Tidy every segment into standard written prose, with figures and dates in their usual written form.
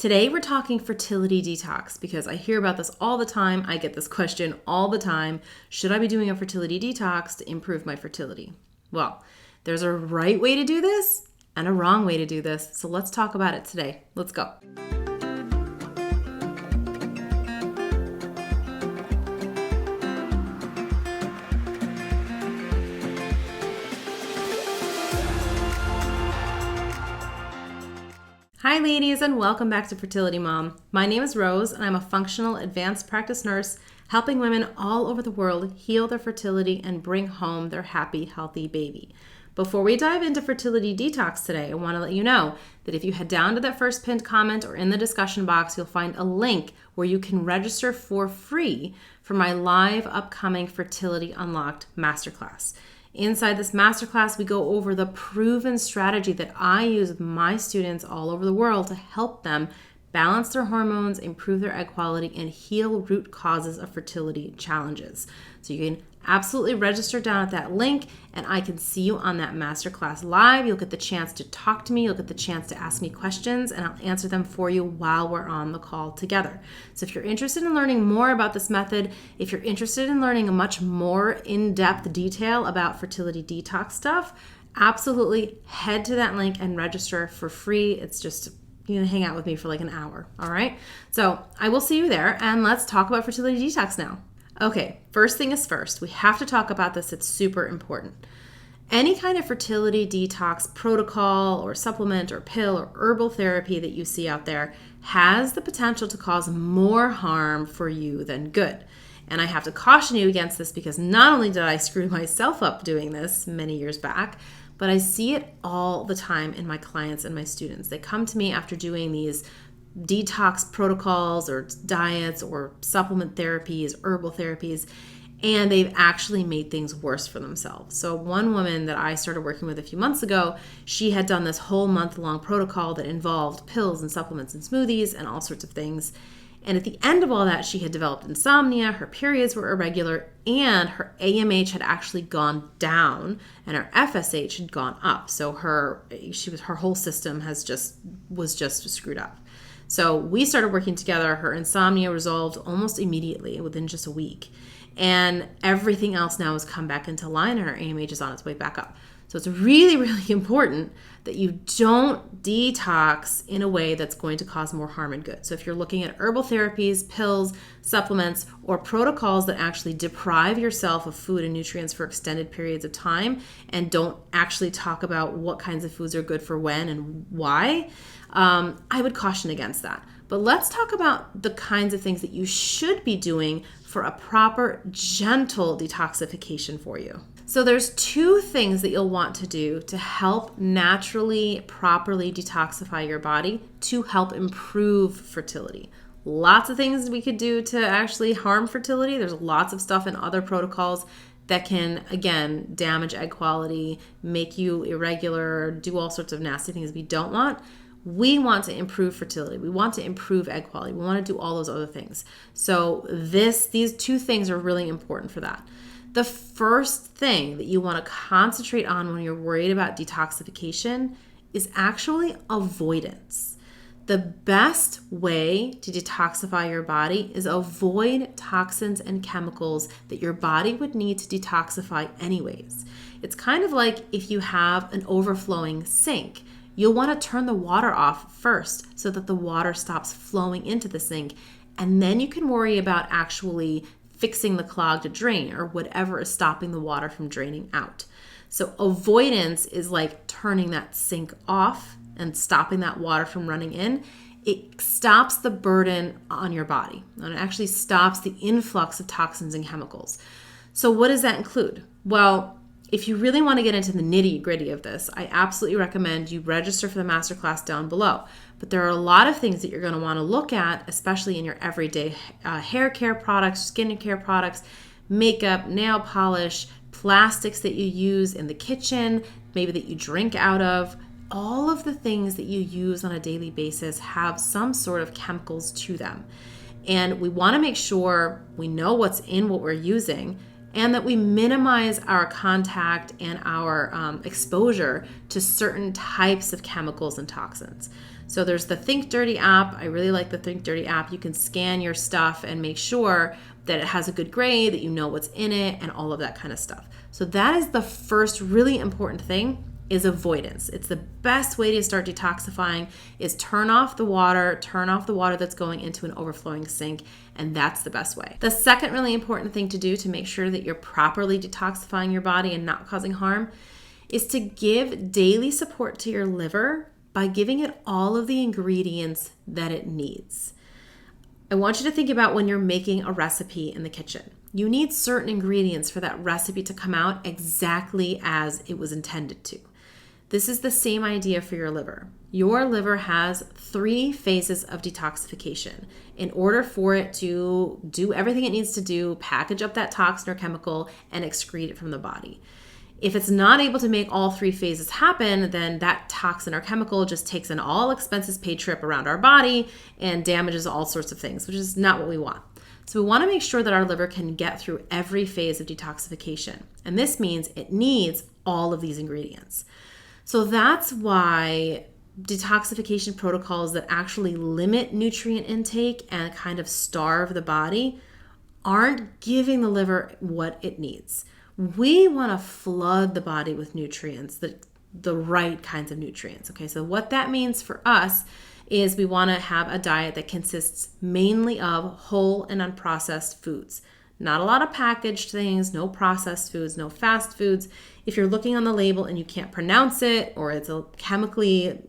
Today we're talking fertility detox because I hear about this all the time. I get this question all the time. Should I be doing a fertility detox to improve my fertility? Well, there's a right way to do this and a wrong way to do this. So let's talk about it today. Let's go. Hi ladies, and welcome back to Fertility Mom. My name is Rose and I'm a functional advanced practice nurse helping women all over the world heal their fertility and bring home their happy, healthy baby. Before we dive into fertility detox today, I want to let you know that if you head down to that first pinned comment or in the discussion box, you'll find a link where you can register for free for my live upcoming Fertility Unlocked Masterclass. Inside this masterclass, we go over the proven strategy that I use with my students all over the world to help them balance their hormones, improve their egg quality, and heal root causes of fertility challenges. So you can absolutely register down at that link, and I can see you on that masterclass live. You'll get the chance to talk to me. You'll get the chance to ask me questions, and I'll answer them for you while we're on the call together. So if you're interested in learning more about this method, if you're interested in learning a much more in-depth detail about fertility detox stuff, absolutely head to that link and register for free. It's just you can hang out with me for like an hour, all right? So I will see you there, and let's talk about fertility detox now. Okay, first thing is first. We have to talk about this. It's super important. Any kind of fertility detox protocol or supplement or pill or herbal therapy that you see out there has the potential to cause more harm for you than good. And I have to caution you against this because not only did I screw myself up doing this many years back, but I see it all the time in my clients and my students. They come to me after doing these detox protocols or diets or supplement therapies, herbal therapies, and they've actually made things worse for themselves. So one woman that I started working with a few months ago, she had done this whole month-long protocol that involved pills and supplements and smoothies and all sorts of things. And at the end of all that, she had developed insomnia, her periods were irregular, and her AMH had actually gone down and her FSH had gone up. So her whole system was just screwed up. So we started working together. Her insomnia resolved almost immediately within just a week. And everything else now has come back into line and her AMH is on its way back up. So it's really, really important that you don't detox in a way that's going to cause more harm than good. So if you're looking at herbal therapies, pills, supplements, or protocols that actually deprive yourself of food and nutrients for extended periods of time and don't actually talk about what kinds of foods are good for when and why, I would caution against that. But let's talk about the kinds of things that you should be doing for a proper, gentle detoxification for you. So there's two things that you'll want to do to help naturally, properly detoxify your body to help improve fertility. Lots of things we could do to actually harm fertility. There's lots of stuff in other protocols that can, again, damage egg quality, make you irregular, do all sorts of nasty things we don't want. We want to improve fertility. We want to improve egg quality. We want to do all those other things. So these two things are really important for that. The first thing that you want to concentrate on when you're worried about detoxification is actually avoidance. The best way to detoxify your body is avoid toxins and chemicals that your body would need to detoxify anyways. It's kind of like if you have an overflowing sink. You'll want to turn the water off first so that the water stops flowing into the sink, and then you can worry about actually fixing the clogged drain or whatever is stopping the water from draining out. So avoidance is like turning that sink off and stopping that water from running in. It stops the burden on your body, and it actually stops the influx of toxins and chemicals. So what does that include? Well, if you really want to get into the nitty-gritty of this, I absolutely recommend you register for the masterclass down below. But there are a lot of things that you're going to want to look at, especially in your everyday hair care products, skin care products, makeup, nail polish, plastics that you use in the kitchen, maybe that you drink out of. All of the things that you use on a daily basis have some sort of chemicals to them. And we want to make sure we know what's in what we're using and that we minimize our contact and our exposure to certain types of chemicals and toxins. So there's the Think Dirty app. I really like the Think Dirty app. You can scan your stuff and make sure that it has a good grade, that you know what's in it, and all of that kind of stuff. So that is the first really important thing, is avoidance. It's the best way to start detoxifying, is turn off the water that's going into an overflowing sink, and that's the best way. The second really important thing to do to make sure that you're properly detoxifying your body and not causing harm is to give daily support to your liver by giving it all of the ingredients that it needs. I want you to think about when you're making a recipe in the kitchen. You need certain ingredients for that recipe to come out exactly as it was intended to. This is the same idea for your liver. Your liver has 3 phases of detoxification. In order for it to do everything it needs to do, package up that toxin or chemical, and excrete it from the body. If it's not able to make all 3 phases happen, then that toxin or chemical just takes an all expenses paid trip around our body and damages all sorts of things, which is not what we want. So we want to make sure that our liver can get through every phase of detoxification. And this means it needs all of these ingredients. So that's why detoxification protocols that actually limit nutrient intake and kind of starve the body aren't giving the liver what it needs. We want to flood the body with nutrients, the right kinds of nutrients. Okay, so what that means for us is we want to have a diet that consists mainly of whole and unprocessed foods. Not a lot of packaged things, no processed foods, no fast foods. If you're looking on the label and you can't pronounce it, or it's a chemically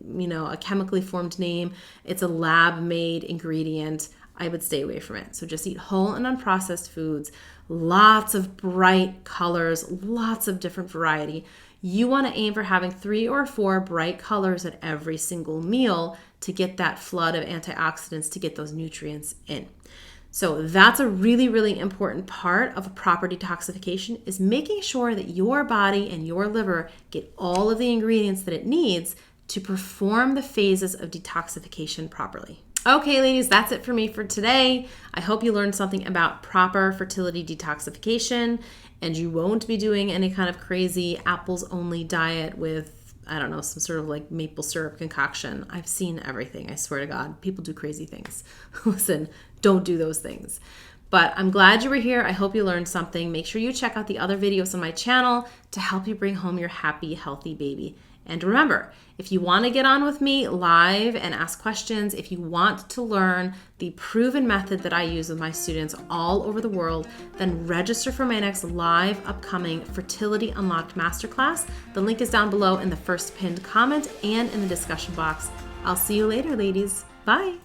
formed name, it's a lab-made ingredient, I would stay away from it. So just eat whole and unprocessed foods, lots of bright colors, lots of different variety. You want to aim for having 3 or 4 bright colors at every single meal to get that flood of antioxidants, to get those nutrients in. So that's a really, really important part of a proper detoxification, is making sure that your body and your liver get all of the ingredients that it needs to perform the phases of detoxification properly. Okay, ladies, that's it for me for today. I hope you learned something about proper fertility detoxification, and you won't be doing any kind of crazy apples only diet with, I don't know, some sort of like maple syrup concoction. I've seen everything. I swear to God, people do crazy things. Listen, don't do those things. But I'm glad you were here. I hope you learned something. Make sure you check out the other videos on my channel to help you bring home your happy, healthy baby. And remember, if you want to get on with me live and ask questions, if you want to learn the proven method that I use with my students all over the world, then register for my next live upcoming Fertility Unlocked Masterclass. The link is down below in the first pinned comment and in the discussion box. I'll see you later, ladies. Bye.